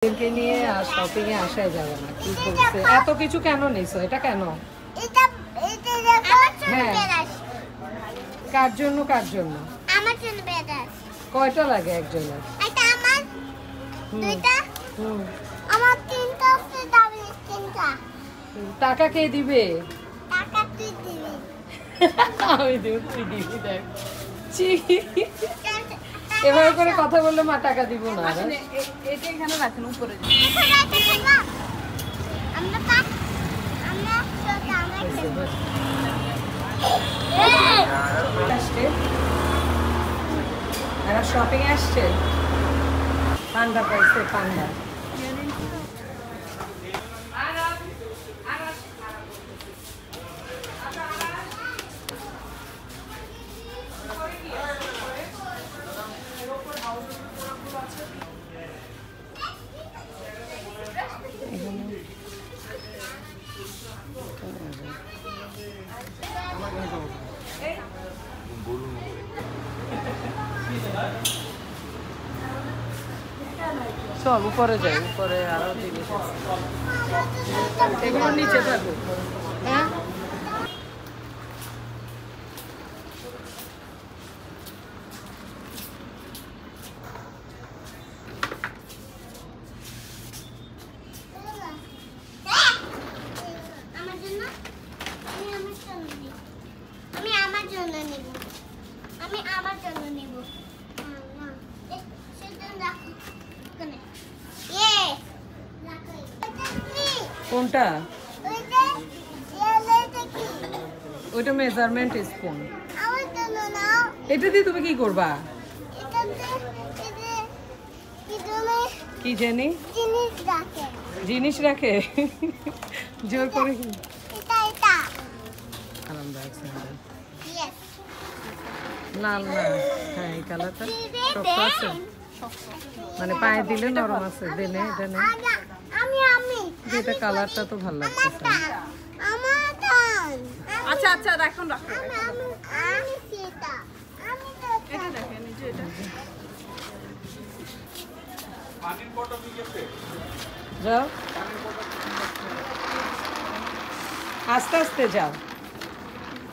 এদেরকে নিয়ে আর শপিং এ আসাই যাবে না। কি করছে? এত কিছু কেন নিছো? এটা কেন? হ্যাঁ, কার জন্য? কার জন্য? আমার জন্য বেদাস। কয়টা লাগে একজনের? এটা আমার দুইটা। আমার তিনটা আছে, দাবি তিনটা। টাকা কে দিবে? টাকা তুই দিবি। আমি দেব, তুই দিবি। দেখ এভাবে করে কথা বললে মা টাকা দিব না। এটা এখানে রাখেন উপরে। এরা শপিং আসছে, পান্ডা পাইছে, পান্ডা। চল উপরে যাই, উপরে আরো জিনিস আছে, এগুলো নিচে থাকো। হ্যাঁ, কোনটা? ওইটা মেজারমেন্ট স্পুন। এটা দিয়ে তুমি কি করবা? কি জানি জিনিস রাখে জোর করে। আরামদায়ক লাল না? হ্যাঁ, এই কালারটা শক্ত আছে, মানে পায়ে দিলে নরম আছে। দেনে দেনে এটা কালারটা তো ভালো লাগছে। আচ্ছা আচ্ছা, রাখুন রাখুন। এটা দেখেন, এই যে এটা। যাও, আস্তে আস্তে যাও।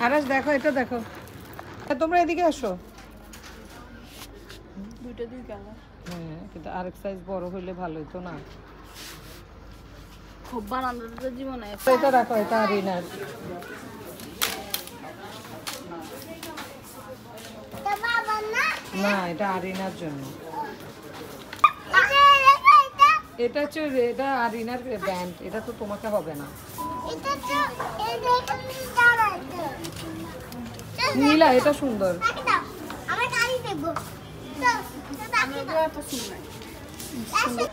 আরাস দেখো, এটা দেখো। তোমরা এদিকে আসো। দুইটা দুই কালার। হ্যাঁ, কিন্তু আরেক সাইজ বড় হইলে ভালো হতো না? খুব বানানোর জীবনে এটা রাখো, এটা আরিনার। না, এটা আরিনার জন্য। এটা হচ্ছে, এটা আরিনার ব্যান্ড, এটা তো তোমাকে হবে না। নীলা, এটা সুন্দর। আমার গাড়ি দেবো। সুন্দর।